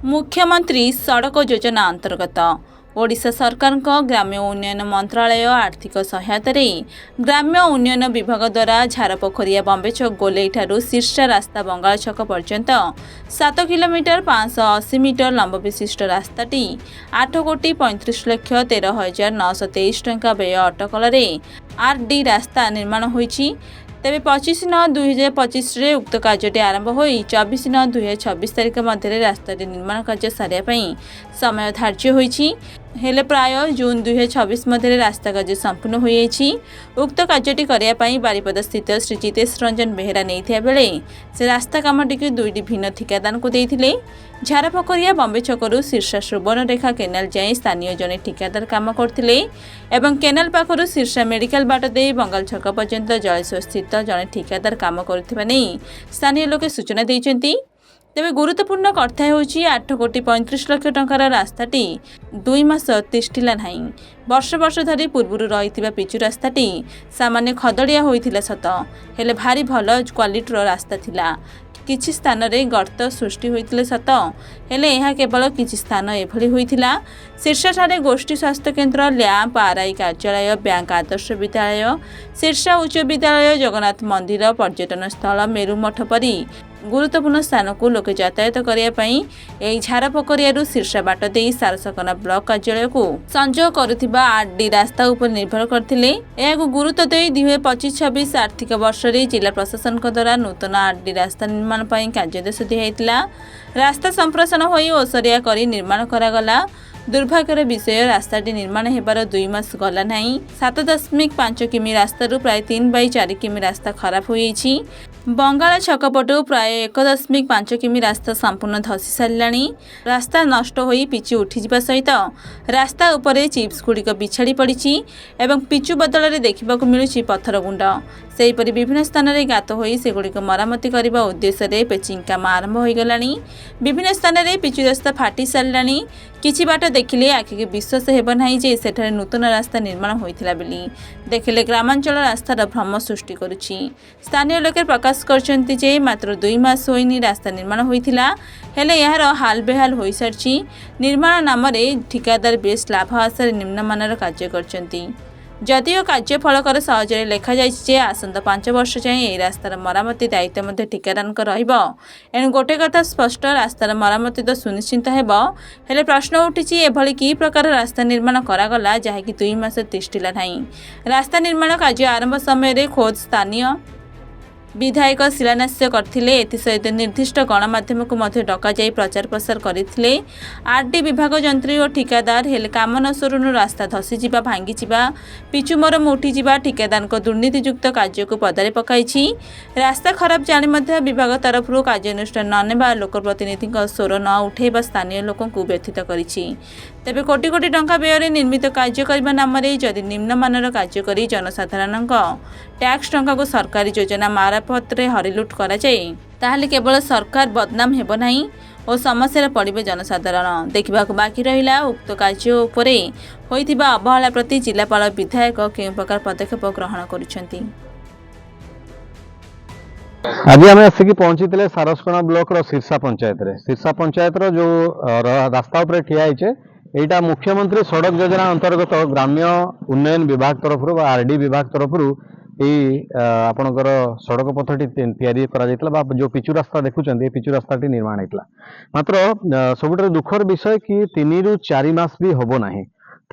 मुख्यमंत्री सड़क योजना अंतर्गत ओडिशा सरकार ग्राम्य उन्नयन मंत्रालय आर्थिक सहायता ग्राम्य उन्नयन विभाग द्वारा झारपोखरिया बम्बे छक गोलेई ठारू शीर्षा रास्ता बंगाल छक पर्यंत 7 किलोमीटर 580 मीटर लंब विशिष्ट रास्ताटी 8,35,13,923 टंका व्यय अटकल आरडी रास्ता निर्माण होईछि। तेबे 25/9/2025 रे उक्त कार्यटी आरंभ होई 24/9/2026 तारिख मध्य रास्ताटी निर्माण कार्य सारिया समय धार्य होईछि। हेले प्राय जून 2026 मध्य रास्ता कार्य संपूर्ण हो जाइछि। उक्त कार्यटी करिया बारिपदा स्थित श्री जितेश रंजन बेहेरा नहीं बेले से रास्ता कामटी दुईटी भिन्न ठिकादार को देइथिले। झारपोखरिया बम्बे छकरू शीर्षा सुवर्णरेखा केनाल जाए स्थानीय जने ठिकादार काम करथिले एवं केनाल पाखरू शीर्षा मेडिकल बाट दे बंगाल छक पर्यंत जलेश्वर स्थित जने ठिकादार काम करुथिबा नै स्थानीय लोके सूचना दैछन्ति। तेबे गुरुत्वपूर्ण कथा होउछि 8,35,00,000 टंकार रास्ताटी 2 मास तिष्ठिला नाही। वर्ष वर्ष धरी पूर्वरु रहिथिबा पिचु रास्ताटी सामान्य खदड़िया होइथिला सत हेले भारी भल क्वालिटीर रास्ता थिला। किछि स्थान रे गर्त सृष्टि होइथिले सत हेले यह केवल किछि स्थान एभली होइथिला। शीर्षा ठारे गोष्ठी स्वास्थ्य केन्द्र, लैंप, आरआई कार्यालय, बैंक, आदर्श विद्यालय, शीर्षा उच्च विद्यालय, जगन्नाथ मंदिर, पर्यटन स्थल, मेरु मठ परी गुरुत्वपूर्ण स्थान को लोके यातायात करने झारपोखरिया शीर्षा बाट दे सारसकना ब्लॉक कार्यालय को संजोग करुथिबा आरडी रास्ता उपर निर्भर करथिले। एहाकु गुरुत्व दे 2025-26 आर्थिक वर्ष रे जिला प्रशासन द्वारा नूतन आरडी रास्ता निर्माण पई कार्यदेश दिया। रास्ता संप्रसारण होई ओसरिया करी निर्माण करागला। दुर्भाग्यर विषय रास्ताटी निर्माण हेबार 2 मास गला नाही। 7.5 किमी रास्ता प्राय 3/4 किमी रास्ता खराब हो जाइछि। बंगाल छकपटू प्राय 1.5 किमी रास्ता संपूर्ण धसी सारिलाणी। रास्ता नष्ट होई पिचु उठिजिबा सहित रास्ता उपरे चिप्स गुड़िक बिछाड़ी पड़ी एवं पिचु बदल में देखा मिलूँ पत्थर गुंड। सेहीपरि विभिन्न स्थान में गात होई सेगुड़िक मरामती करने उद्देश्य पेचिंग काम आरंभ हो गलानी। विभिन्न स्थान में पिचु रास्ता फाटी सारिलाणी। किछि बाट देखिले आखिके विश्वास हेब नाही जे सेठारे नूतन रास्ता निर्माण होइथिला बेली देखिले ग्रामांचल रास्तार भ्रम सृष्टि करुछि। स्थानीय लोके प्रकाश करछन्ति जे मात्र 2 मास होइनी रास्ता निर्माण होइथिला हेले यार हाल बेहाल होई सारछि। निर्माण नाम रे ठिकादार बेस लाभ आशार निम्नमानर कार्य करछन्ति। जदिओ कार्य फलकर सहजरे लेखा जाइए आसंता 5 वर्ष जाए यह रास्तार मरामती दायित्व ठिकादार रहिबो। एणु गोटे कथा स्पष्ट रास्तार मरामती तो सुनिश्चित हेबो। हेले प्रश्न उठिछि एभली कि प्रकार रास्ता निर्माण करागला जहाँकि 2 मास तिष्ठिला नाही। रास्ता निर्माण कार्य आरंभ समय खोद स्थानीय विधायक शिलान्यास करथिले। एथिसहित निर्दिष्ट गणमाध्यम को मध्य डका जाई प्रचार प्रसार करथिले। आरडी विभाग जंत्री और ठिकादार हेले काम न सरुनु रास्ता धसी जिबा भांगी जिबा पिचु मरम उठी जिबा ठिकादार को दुर्नीतियुक्त कार्य को पदारे पकाइछि। रास्ता खराब जानी मध्य विभाग तरफ कार्यानुष्ठान न नेबा लोकप्रतिनिधि स्वर न उठेबा स्थानीय लोकों को व्यथित करिछि। तेबे कोटी कोटी टंका व्यय निर्मित कार्य करबा नाम रे जदि निम्नमानर कार्य करी जनसाधारण टैक्स टंका को सरकारी योजना माराफतरे हरिलुट करा जाए ताहले केवल सरकार बदनाम हेबो नाही और समस्या पड़े जनसाधारण। देखा बाकी रहिला उक्त कार्य उपरे होइथिबा अवहेला प्रति जिलापाल विधायक केउ प्रकार पदक्षेप ग्रहण करिसेंती। आज आम आसिक पहुंची सारसकणा ब्लॉक शीर्षा पंचायत जो रास्ता उपर ठिया होइछे एटा मुख्यमंत्री सड़क योजना अंतर्गत ग्राम्य उन्नयन विभाग तरफ आरडी विभाग तरफ आपणकर सड़क पथटी तैयारी करा जो पिचु रास्ता देखुं पिचु रास्ता निर्माण होता। मात्र सबुठ दुखर विषय कि 3 ରୁ 4 मास भी हम ना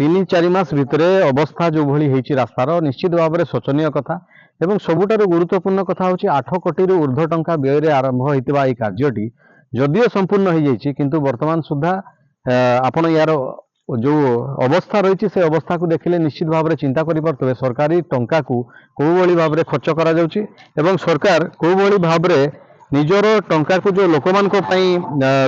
3-4 मास भितर अवस्था जो भली होती रास्तार निश्चित भाव में शोचनीय कथा एवं सबुठारु गुरुत्वपूर्ण कथा हूँ 8 कोटी ऊर्ध्व टंका व्यय आरंभ होता यह कार्यटी जदिओ संपूर्ण हो जाइए किंतु वर्तमान सुधा आपण यार जो अवस्था रही से अवस्था को देखिले निश्चित भाव में चिंता करें सरकारी टंका को कौ भली भाव में खर्च करा जाउछि एवं सरकार कौ भली भाव में निजर टंका को जो लोक मान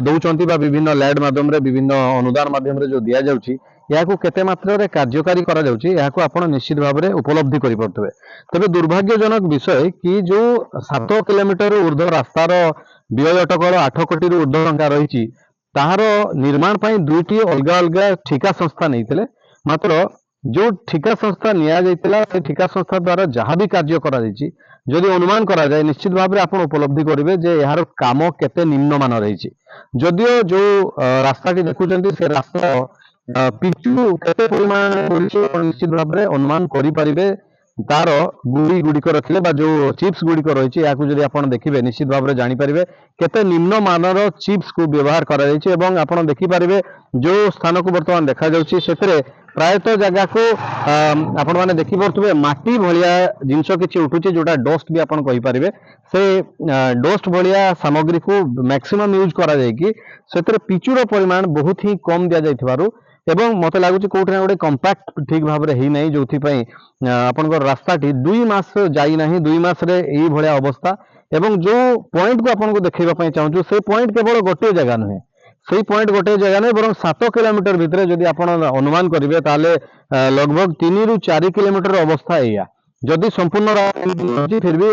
दौरान विभिन्न लैड माध्यम विभिन्न अनुदान माध्यम जो दि जाउछि याकू केते मात्रा रे कार्यकारी करा जाउछि याकू आपण निश्चित भाव में उपलब्धि करि परतबे। तबे दुर्भाग्यजनक विषय कि जो 7 किलोमीटर ऊर्ध्व रास्तार व्यय अटकल 8 कोटी ऊर्ध्व टंका रही ताहार निर्माण पाई 2टी अलग अलग ठिका संस्था नहीं मात्र जो ठिका संस्था निया जाइतिला से ठिका संस्था द्वारा जहाँ भी कार्य करा जाइछि जदि अनुमान करा जाए निश्चित भाव आपण उपलब्धि करेंगे जे यार काम केते निम्नमान रही जदियो जो रास्ताटी देखुଛନ୍ତି से रास्ता पिचु केते परिमाण निश्चित भाव अनुमान करें तार गुड़ी गुड़िक रखिले बा जो चिप्स गुड़िक रही है जदि आपण देखिए निश्चित भाव में जानीपारे केते निम्न मानर चिप्स को व्यवहार करा जाइछि एवं आपण देखिपारे जो स्थान को बर्तमान देखा जाउछि सेतरे प्रायतः जगह को आपण माने देखि पड़ुवे माटी भलिया जिनस किछि उठुछि जोटा डस्ट भी आपण कहि परिबे से डस्ट भलिया सामग्री को मैक्सिमम यूज करा जाय कि सेतरे पिचुर परिमाण बहुत ही कम दिया जाइथिबारु एवं मते लागुछि कोठना गोटे कंपैक्ट ठीक भाव में हेई नै जोथि पई आपनकर रास्ताटी 2 मास जाई नाही 2 मास रे एई भलिया अवस्था एवं जो पॉइंट को आपन को देखैबा पई चाहूछु से पॉइंट केवल गोटे जगह नुहे से पॉइंट गोटे जगह नहीं बरं 7 किलोमीटर भितर जदि आपण अनुमान करेंगे ताले लगभग 3 ରୁ 4 किलोमीटर अवस्था एया जदि संपूर्ण रास्ता फिर भी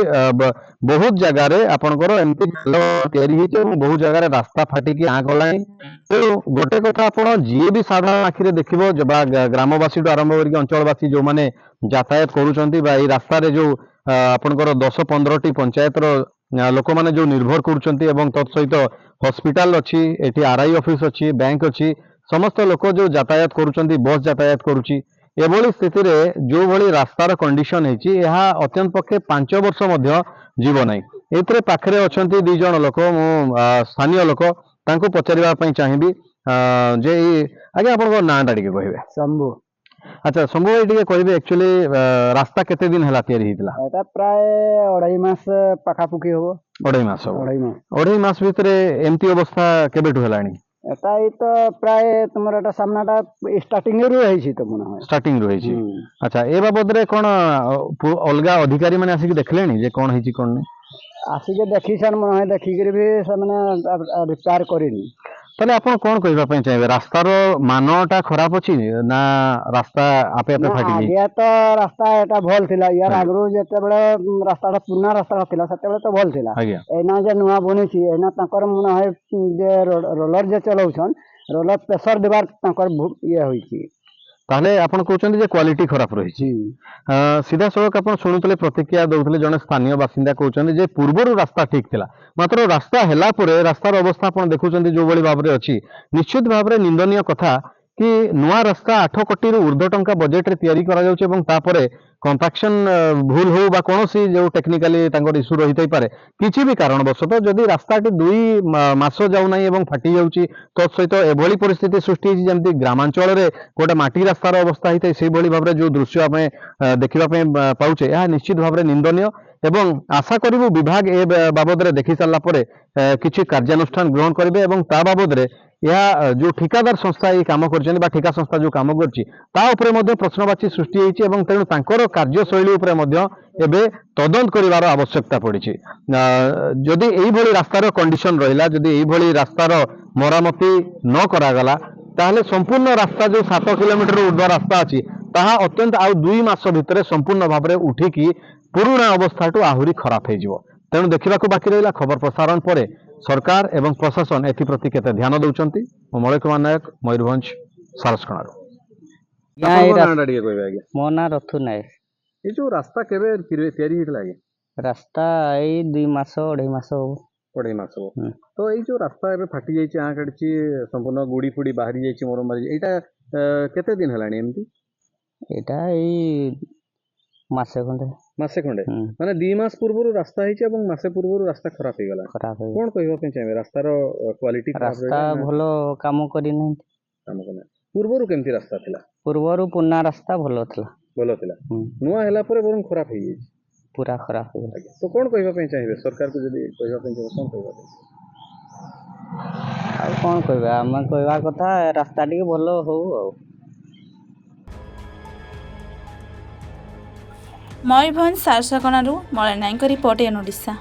बहुत जगह रे आपनकर एमती तैयारी हिचे बहुत जगह रास्ता फाटिकी आँ गलानी तो गोटे कथा आपण जी भी साधारण आखिरे देखिबो ग्रामवासी आरंभ करके अंचलवासी जो माने यातायात करूचंती बा ई रास्ता रे जो आपनकर 10-15 टी पंचायत रो लोक माने जो निर्भर करूचंती एवं तत्सहित हॉस्पिटल अच्छी एटी आरआई ऑफिस अच्छी बैंक अच्छी समस्त लोक जो यातायात करूचंती बस यातायात करूची एभली स्थिति रे जो भली रास्तार कंडीशन है यह अत्यंत पक्षे 5 वर्ष मध्य जीव नहीं एतरे पाखरे अछंती 2 जण लोक मु स्थानीय लोक तांको पचारिबा पई चाहिबी जे आगे आपन नाटा टिके कहबे शंभु अच्छा शंभु भाई टिके कहबे एक्चुअली रास्ता केते दिन हला तैयारी हितला एटा प्राय 2.5 मास पाखापुखी होबो 2.5 मास हो 2.5 मास भितरे एमती अवस्था केबेटु हलानी एटा ई तो प्राय तुमर एटा सामनाटा स्टार्टिंग रु रही तो मन स्टार्टिंग रही अच्छा ए बाबद रे कोन अलगा अधिकारी माने आसी देखलेनी जे कोन हिची कोन नै आसी के देखी सन मन देखि के भी से माने रिपेयर करिनी ताले आपण कोन कहबा पई चाहिबे रास्तार मानटा खराब अछि ना रास्ता आपे आपे फाटि गई आगे तो रास्ता एटा भल थिला यार आगरो जेते बेले रास्ताटा पुराना रास्ता थिला सेते बेले तो भल थिला एना जे नुवा बनि छि एना ताकर मन है जे रोलर जे चलाउछन रोलर प्रेशर देबार ताकर ये होई छि ताले आपण कहउछन जे क्वालिटी खराब रही छि सीधा सड़क आपण सुनुतले प्रतिक्रिया दउतले जने स्थानीय बासिंदा कहउछन जे पूर्वरु रास्ता ठीक थिला मात्र रास्ता हेला परे रास्तार अवस्था आपण देखुछन जो बळी भाबरे अछि निश्चित भाबरे निंदनीय कथा कि नुआ रास्ता 8 कोटी रु ऊर्ध्व टंका बजेट रे तयारी करा जाउछ एवं तापरे कंपैक्शन भूल हो बा कोनोसी जो टेक्निकली तांकर इशू रहितै पारे किछि भी कारण बसत जदि रास्ताटी 2 मास जाउ नै एवं फाटी जाउची तत् सहित एभली परिस्थिति सृष्टि होई जेमति ग्रामांचल रे गोटे माटी रास्तार अवस्था हितै सेही भली भाबरे जो दृश्य आमे देखिबा पे पाउचे या निश्चित भाबरे निंदनीय एवं आशा करिबु विभाग ए बाबद रे देखि सारला परे किछि कार्यानुष्ठान ग्रहण करिवे एवं ता बाबद रे या जो ठिकादार संस्था ये काम करछन बा ठिका संस्था जो काम करछि ता उपरे मध्ये प्रश्नवाची सृष्टि होईछि एवं तेणु तांकर कार्यशैली उपरे मध्ये एबे तदंत करिवार आवश्यकता पड़िछि जदि एई भली रास्तार कंडीशन रहिला जदि एई भली रास्तार मरामती न करागला ताहले संपूर्ण रास्ता जो 7 किलोमीटर ऊर्ध्व रास्ता अछि ताहा अत्यंत आ 2 मास भितरे संपूर्ण भाबरे उठिकी पुरुणा अवस्थाटू आहुरी खराब हो जिवो तेणु देखिबाकू बाकी रहिला खबर प्रसारण परे सरकार एवं प्रशासन एथिप्रति केते ध्यान दउचंती मलय कुमार नायक मयूरभंज सारस्कणारू मो ना रथु नायक ये जो रास्ता केबे तयारी हितला रास्ता एई 2 मास 2.5 मास हो 2.5 मास हो तो ये जो रास्ता एबे फाटी जाईची आ कड़ची संपूर्ण गुड़ी फुड़ी बाहरी जाईची मोर मारी एटा केते दिन हलानी एमती एटा एई मासे खंडे माने 2 मास पूर्व रास्ता हिचे एवं मासे पूर्व रास्ता खराब हो गला कोन कहबा पे चाहिबे रास्तार क्वालिटी रास्ता भलो काम करी नै काम करना पूर्वरु केमती रास्ता थिला पूर्वरु पुना रास्ता भलो थिला नुआ हेला परे बरं खराब हो गई पूरा खराब हो गई तो कोन कहबा पे चाहिबे सरकार को जदी कहबा पे चाहिबे कोन कहबा आ कोन कहबा हम कहबा कथा रास्ता टी भलो हो मयूरभंज सारसाकणारू मलय नायक रिपोर्ट एन ओडिशा।